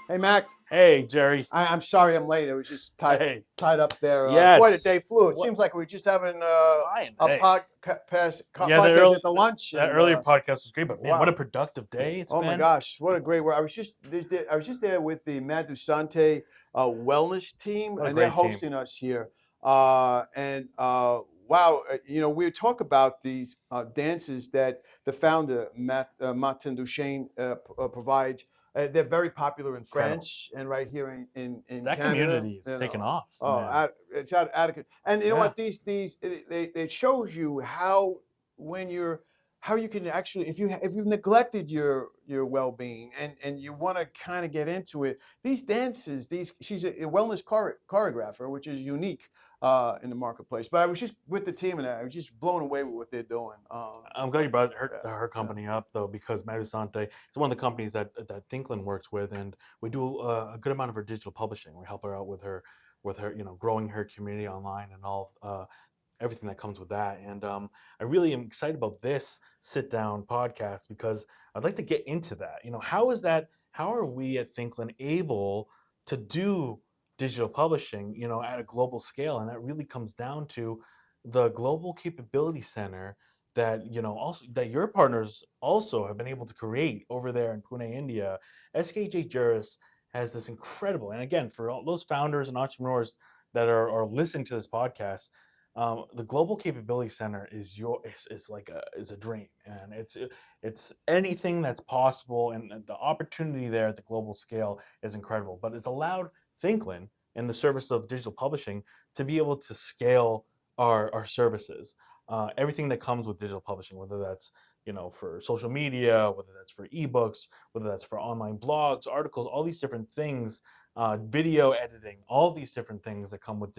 Hey, Mac. Hey, Jerry. I'm sorry I'm late. I was just Hey. tied up there. Boy, the Yes. day flew. It What? seems like we were just having Fine. a Hey. Yeah, podcast at the lunch, that and earlier podcast was great, but man, what a wow. productive day it's Oh my been. gosh, what a great word! I was just there with the Madusante wellness team, What a and they're great team. hosting us here. And wow, we talk about these dances that the founder Martin Duchesne provides. They're very popular in Incredible. France and right here in That Canada. community is taking off, Oh, man. it's out of, and you know Yeah. what? It shows you how when you're how you can actually if you've neglected your well-being and you want to kind of get into it, these dances, these she's a wellness choreographer, which is unique in the marketplace. But I was just with the team, and I was just blown away with what they're doing. I'm glad you brought her Yeah. company up though, because Madusante is one of the companies that Thinkland works with, and we do a good amount of her digital publishing. We help her out with her growing her community online and all everything that comes with that. And I really am excited about this sit down podcast because I'd like to get into that. How is that? How are we at Thinkland able to do digital publishing, at a global scale? And that really comes down to the Global Capability Center that also that your partners also have been able to create over there in Pune, India. SKJ Juris has this incredible, and again, for all those founders and entrepreneurs that are listening to this podcast, the Global Capability Center is like is a dream, and it's anything that's possible, and the opportunity there at the global scale is incredible. But it's allowed Thinkland, in the service of digital publishing, to be able to scale our services, everything that comes with digital publishing, whether that's for social media, whether that's for ebooks, whether that's for online blogs, articles, all these different things, video editing, all these different things that come with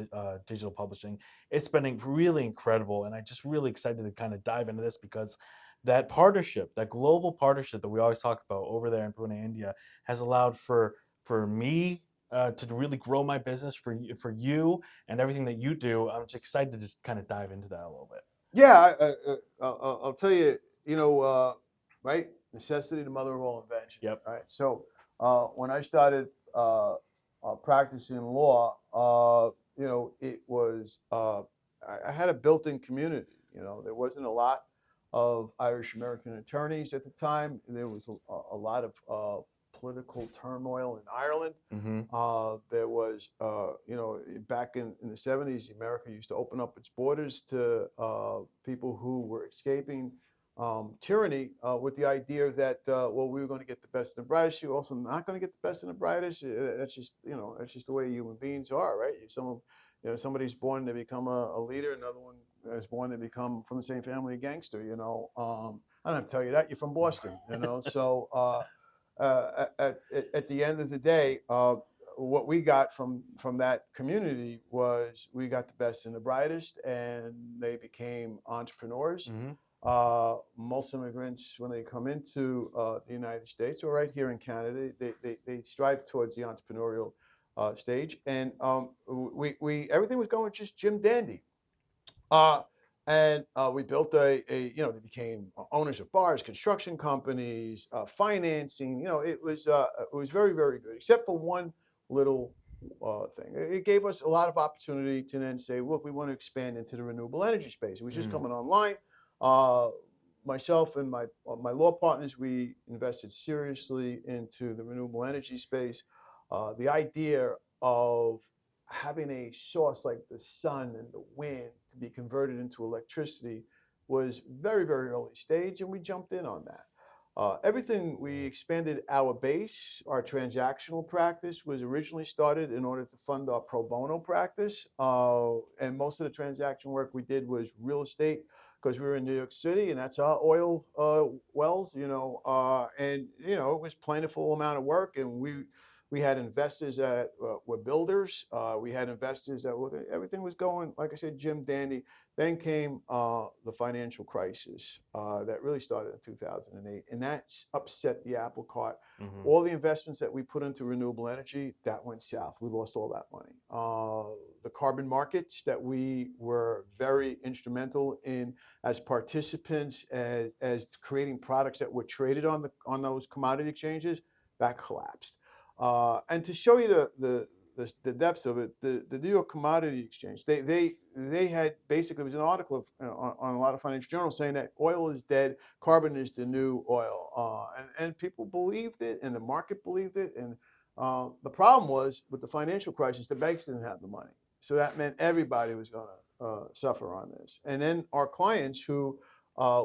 digital publishing. It's been really incredible, and I'm just really excited to kind of dive into this because that partnership, that global partnership that we always talk about over there in Pune, India, has allowed for me to really grow my business, for you and everything that you do. I'm just excited to just kind of dive into that a little bit. Yeah, I'll tell you, right? Necessity, the mother of all invention. Yep. Right. So when I started practicing law, it was I had a built-in community. There wasn't a lot of Irish American attorneys at the time. There was a lot of political turmoil in Ireland. Mm-hmm. There was, back in the 70s, America used to open up its borders to people who were escaping tyranny with the idea that, well, we were going to get the best and the brightest. You're also not going to get the best and the brightest. That's just the way human beings are, right? Somebody's born to become a leader, another one is born to become from the same family a gangster. I don't have to tell you that. You're from Boston, so. At the end of the day, what we got from that community was we got the best and the brightest, and they became entrepreneurs. Mm-hmm. Most immigrants, when they come into the United States or right here in Canada, they strive towards the entrepreneurial stage, and we everything was going just Jim Dandy. Uh, and we built they became owners of bars, construction companies, financing. It was very, very good, except for one little thing. It gave us a lot of opportunity to then say, look, we want to expand into the renewable energy space. It was just coming online. Uh, Myself and my law partners, we invested seriously into the renewable energy space. The idea of having a source like the sun and the wind to be converted into electricity was very, very early stage, and we jumped in on that. Everything we expanded our base, our transactional practice was originally started in order to fund our pro bono practice. And most of the transaction work we did was real estate because we were in New York City and that's our oil wells, and, it was plentiful amount of work. And we had investors that were builders. We had investors that everything was going, like I said, Jim Dandy. Then came the financial crisis that really started in 2008, and that upset the apple cart. Mm-hmm. All the investments that we put into renewable energy, that went south. We lost all that money. The carbon markets that we were very instrumental in as participants, as creating products that were traded on those commodity exchanges, that collapsed. And to show you the depths of it, the New York Commodity Exchange, they had basically, it was an article on a lot of financial journals saying that oil is dead, carbon is the new oil, and people believed it, and the market believed it, and the problem was with the financial crisis, the banks didn't have the money, so that meant everybody was going to suffer on this, and then our clients who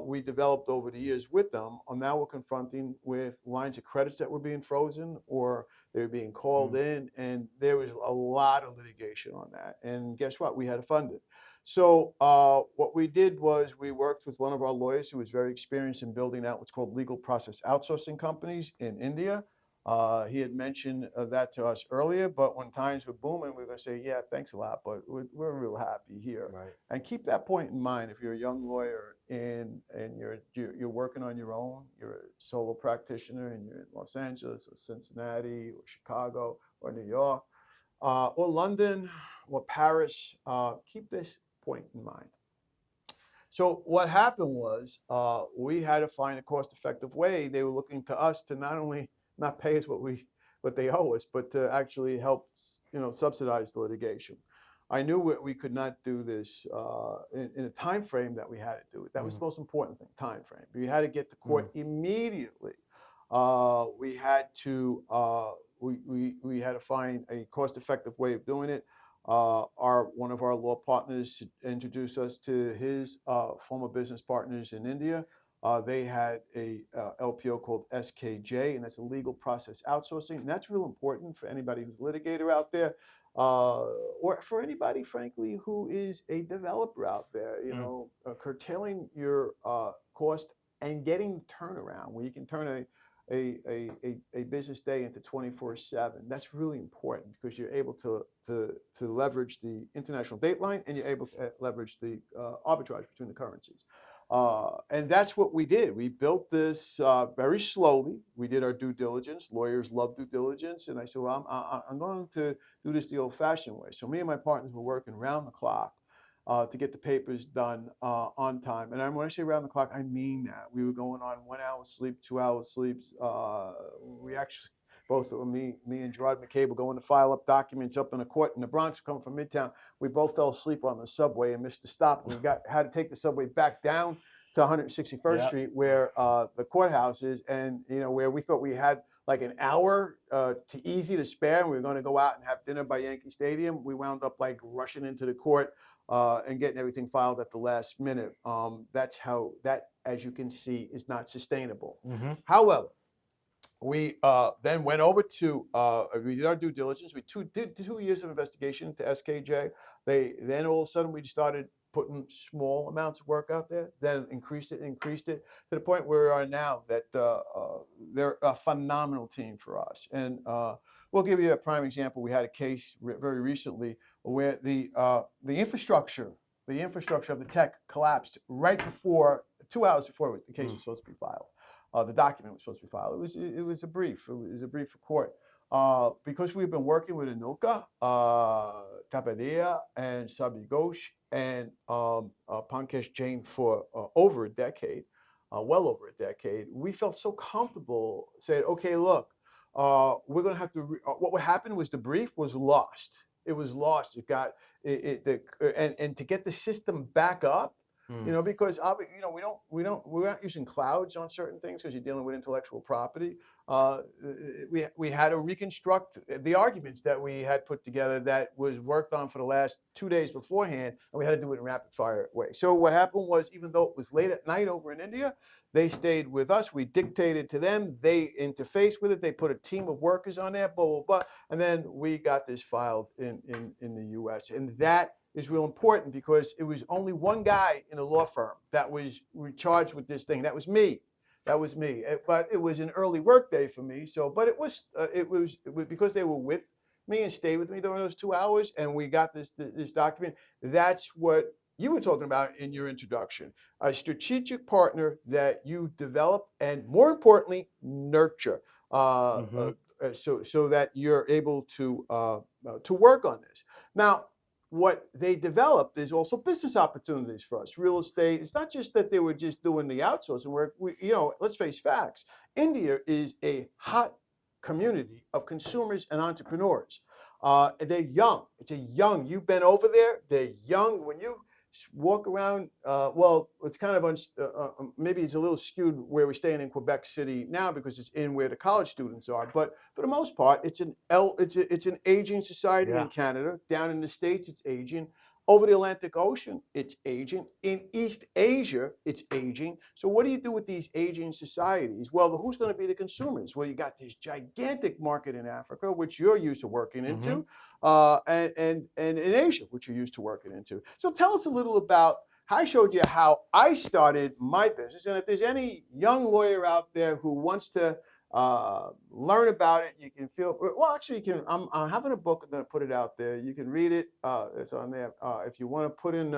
we developed over the years with them, now we're confronting with lines of credits that were being frozen or they were being called in, and there was a lot of litigation on that. And guess what? We had to fund it. So what we did was we worked with one of our lawyers who was very experienced in building out what's called legal process outsourcing companies in India. He had mentioned that to us earlier, but when times were booming, we were going to say, yeah, thanks a lot, but we're real happy here. Right. And keep that point in mind. If you're a young lawyer and you're working on your own, you're a solo practitioner and you're in Los Angeles or Cincinnati or Chicago or New York or London or Paris, keep this point in mind. So what happened was we had to find a cost-effective way. They were looking to us to not only not pay us what they owe us, but to actually help subsidize the litigation. I knew we could not do this in a time frame that we had to do it. That was the most important thing, time frame. We had to get to court immediately. We had to find a cost-effective way of doing it. One of our law partners introduced us to his former business partners in India. They had a LPO called SKJ, and that's a legal process outsourcing. And that's real important for anybody who's a litigator out there, or for anybody, frankly, who is a developer out there, curtailing your cost and getting turnaround where you can turn a business day into 24/7. That's really important because you're able to leverage the international dateline and you're able to leverage the arbitrage between the currencies. And that's what we did. We built this very slowly. We did our due diligence. Lawyers love due diligence. And I said, well, I'm going to do this the old-fashioned way. So me and my partners were working round the clock to get the papers done on time. And when I say round the clock, I mean that. We were going on 1 hour sleep, 2 hours sleeps. We actually, both of them, me and Gerard McCabe were going to file up documents up in a court in the Bronx, coming from Midtown. We both fell asleep on the subway and missed the stop. We had to take the subway back down to 161st Street where the courthouse is, and where we thought we had like an hour to spare, and we were going to go out and have dinner by Yankee Stadium. We wound up like rushing into the court and getting everything filed at the last minute. That, as you can see, is not sustainable. However, we then went over to, we did our due diligence. We did 2 years of investigation into SKJ. Then all of a sudden we started putting small amounts of work out there, then increased it to the point where we are now that they're a phenomenal team for us. And we'll give you a prime example. We had a case very recently where the infrastructure of the tech collapsed right before, 2 hours before the case was supposed to be filed. The document was supposed to be filed. It was a brief. It was a brief for court. Because we've been working with Anuka, Tapadia, and Sabi Ghosh, and Pankaj Jain for over a decade, well over a decade, we felt so comfortable saying, okay, look, we're going to have to, what happened was the brief was lost. It was lost. It got, and to get the system back up, because we're not using clouds on certain things because you're dealing with intellectual property. We had to reconstruct the arguments that we had put together that was worked on for the last 2 days beforehand, and we had to do it in rapid fire way. So what happened was, even though it was late at night over in India, they stayed with us. We dictated to them. They interfaced with it. They put a team of workers on there, blah, blah, blah. And then we got this filed in the U.S. And that is real important because it was only one guy in a law firm that was charged with this thing. That was me. But it was an early work day for me. So, but it was because they were with me and stayed with me during those 2 hours, and we got this document. That's what you were talking about in your introduction: a strategic partner that you develop and, more importantly, nurture, so that you're able to work on this. Now, what they developed is also business opportunities for us. Real estate. It's not just that they were just doing the outsourcing work. Let's face facts. India is a hot community of consumers and entrepreneurs. They're young. You've been over there. They're young. When you walk around, well, it's kind of, maybe it's a little skewed where we're staying in Quebec City now because it's in where the college students are. But for the most part, it's an aging society Yeah. in Canada. Down in the States, it's aging. Over the Atlantic Ocean, it's aging. In East Asia, it's aging. So what do you do with these aging societies? Well, who's going to be the consumers? Well, you got this gigantic market in Africa, which you're used to working Mm-hmm. into, and in Asia, which you're used to working into. So tell us a little about. I showed you how I started my business, and if there's any young lawyer out there who wants to learn about it, you can feel well. Actually, you can. I'm having a book. I'm going to put it out there. You can read it. It's on there. If you want to put in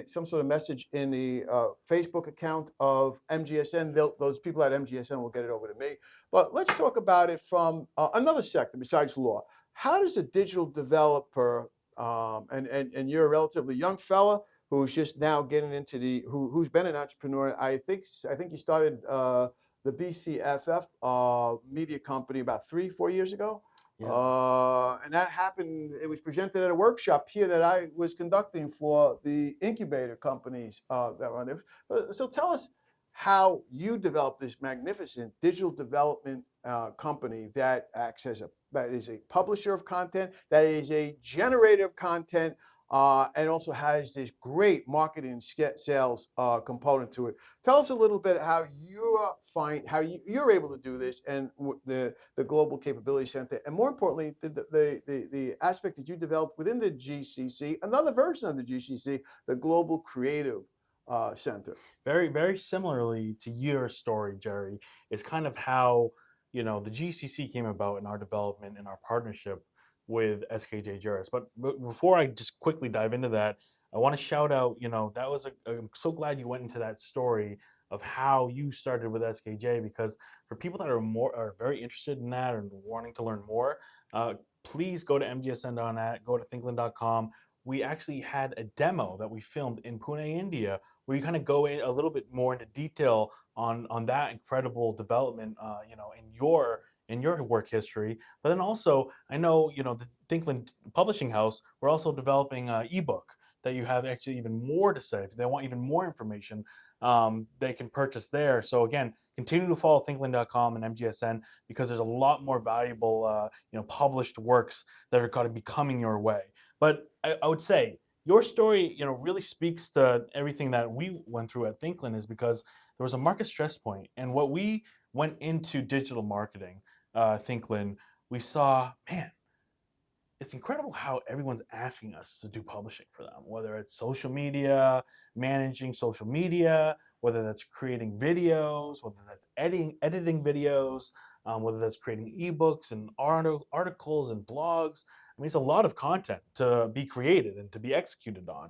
some sort of message in the Facebook account of MGSN, those people at MGSN will get it over to me. But let's talk about it from another sector besides law. How does a digital developer, and you're a relatively young fella who's just now getting into who's been an entrepreneur. I think you started the BCFF media company about 3-4 years ago. Yeah. And that happened, it was presented at a workshop here that I was conducting for the incubator companies that were on there. So tell us how you developed this magnificent digital development company that that is a publisher of content, that is a generator of content, and also has this great marketing and sales component to it. Tell us a little bit how you're able to do this, and the Global Capability Center, and more importantly, the aspect that you developed within the GCC, another version of the GCC, the Global Creative Center. Very, very similarly to your story, Jerry, is kind of how, the GCC came about in our development and our partnership with SKJ Juris. But before I just quickly dive into that, I want to shout out, I'm so glad you went into that story of how you started with SKJ, because for people that are very interested in that and wanting to learn more, please go to mgsn.net, go to thinkland.com. We actually had a demo that we filmed in Pune, India, where you kind of go in a little bit more into detail on that incredible development, in your work history. But then also, I know, the Thinkland Publishing House, we're also developing an ebook that you have actually even more to say. If they want even more information, they can purchase there. So again, continue to follow thinkland.com and MGSN, because there's a lot more valuable, published works that are going to be coming your way. But I would say your story, really speaks to everything that we went through at Thinkland, is because there was a market stress point. And what we went into digital marketing, Thinkland, we saw, man, it's incredible how everyone's asking us to do publishing for them, whether it's social media, managing social media, whether that's creating videos, whether that's editing videos, whether that's creating ebooks and articles and blogs. I mean, it's a lot of content to be created and to be executed on.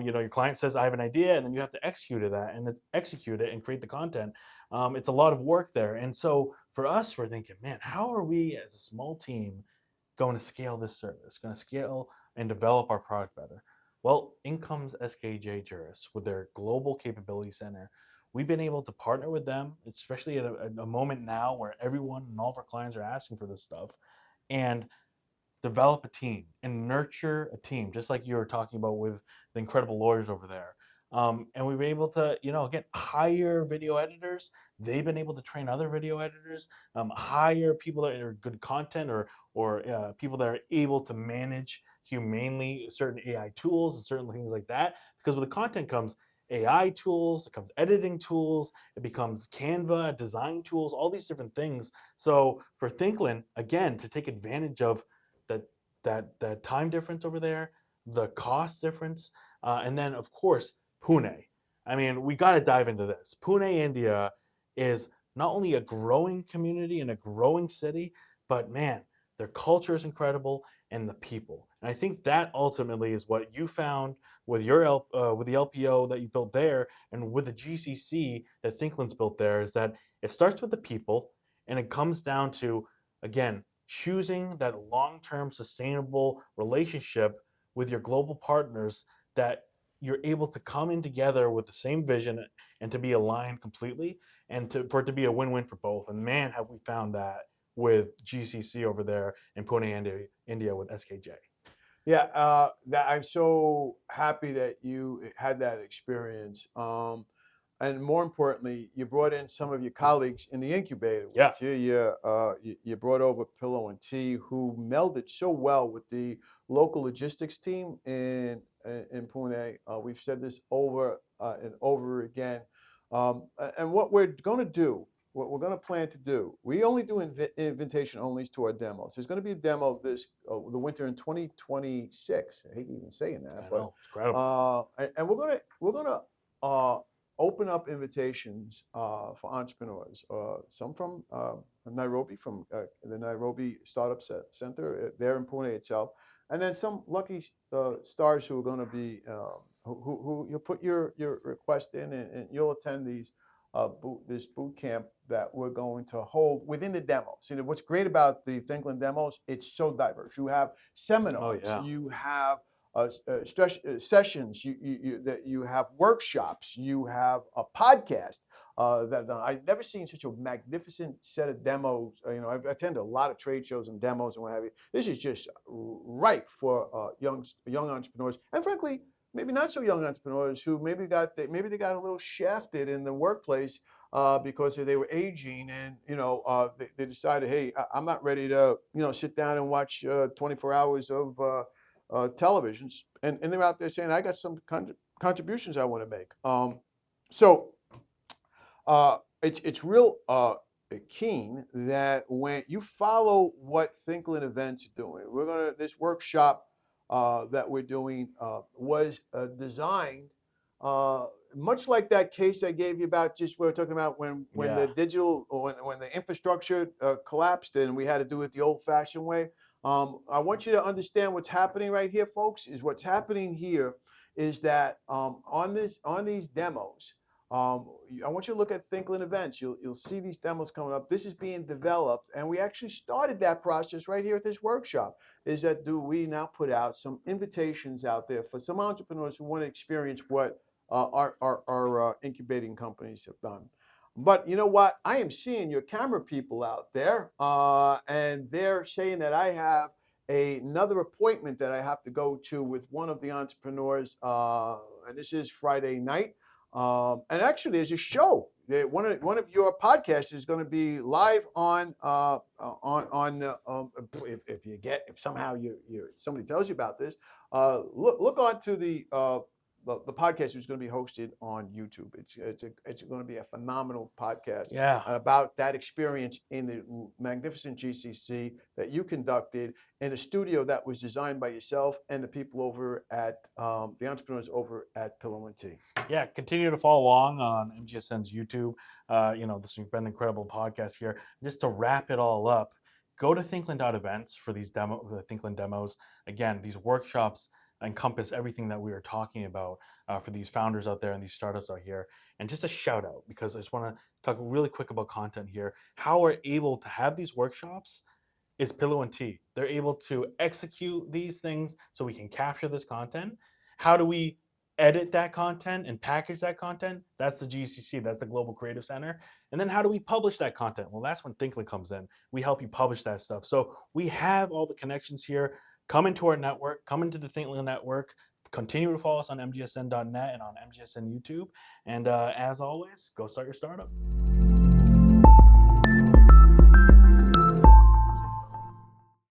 Your client says, I have an idea, and then you have to execute it and create the content. It's a lot of work there. And so for us, we're thinking, man, how are we as a small team going to scale this service, going to scale and develop our product better? Well, in comes SKJ Juris with their Global Capability Center. We've been able to partner with them, especially at a moment now where everyone and all of our clients are asking for this stuff, and develop a team and nurture a team, just like you were talking about with the incredible lawyers over there. And we've been able to, again, hire video editors. They've been able to train other video editors, hire people that are good content, or people that are able to manage humanely certain AI tools and certain things like that. Because with the content comes AI tools, it comes editing tools, it becomes Canva, design tools, all these different things. So for Thinkland, again, to take advantage of that time difference over there, the cost difference, and then of course Pune. I mean, we got to dive into this. Pune, India, is not only a growing community and a growing city, but man, their culture is incredible, and the people. And I think that ultimately is what you found with with the LPO that you built there, and with the GCC that Thinkland's built there, is that it starts with the people, and it comes down to, again, choosing that long-term sustainable relationship with your global partners that you're able to come in together with the same vision and to be aligned completely, and for it to be a win-win for both. And man, have we found that with GCC over there in Pune, India with SKJ. Yeah, that I'm so happy that you had that experience. And more importantly, you brought in some of your colleagues in the incubator Yeah. with you. You brought over Pillow and Tea, who melded so well with the local logistics team in Pune. We've said this over and over again. And what we're going to do, what we're going to plan to do, we only do invitation onlys to our demos. There's going to be a demo this the winter in 2026. I hate even saying that, I but know, it's incredible. and we're gonna open up invitations for entrepreneurs. Some from Nairobi, from the Nairobi Startup Center there in Pune itself, and then some lucky stars who are going to be who you put your request in, and you'll attend this boot camp that we're going to hold within the demos. You know what's great about the Thinkland demos? It's so diverse. You have seminars, Yeah. you have sessions, that you have workshops, you have a podcast. I've never seen such a magnificent set of demos. I've attended a lot of trade shows and demos and what have you. This is just ripe for young entrepreneurs, and frankly, maybe not so young entrepreneurs who maybe they got a little shafted in the workplace because they were aging, and they decided, hey, I'm not ready to sit down and watch 24 hours of televisions, and they're out there saying, I got some contributions I want to make. So it's real keen that when you follow what Thinkland Events are doing, this workshop that we're doing was designed much like that case I gave you about, just we were talking about when Yeah. when the infrastructure collapsed and we had to do it the old-fashioned way. I want you to understand what's happening right here, folks. What's happening here is that on these demos, I want you to look at Thinkland Events. You'll see these demos coming up. This is being developed, and we actually started that process right here at this workshop. We now put out some invitations out there for some entrepreneurs who want to experience what our incubating companies have done. But you know what? I am seeing your camera people out there, and they're saying that I have another appointment that I have to go to with one of the entrepreneurs, and this is Friday night. And actually, there's a show. One of your podcasts is going to be live on if somehow somebody tells you about this, look onto the podcast is going to be hosted on YouTube. It's going to be a phenomenal podcast. Yeah. About that experience in the magnificent GCC that you conducted in a studio that was designed by yourself and the people over at the entrepreneurs over at Pillow and Tea. Yeah, continue to follow along on MGSN's YouTube. This has been an incredible podcast here. Just to wrap it all up, go to Thinkland.events for the Thinkland demos. Again, these workshops encompass everything that we are talking about for these founders out there and these startups out here. And just a shout out, because I just want to talk really quick about content here. How we're able to have these workshops is Pillow and Tea. They're able to execute these things so we can capture this content. How do we edit that content and package that content? That's the GCC, that's the Global Creative Center. And then how do we publish that content? Well, that's when Thinkland comes in. We help you publish that stuff. So we have all the connections here. Come into our network, come into the Thinkland network, continue to follow us on mgsn.net and on MGSN YouTube. And as always, go start your startup.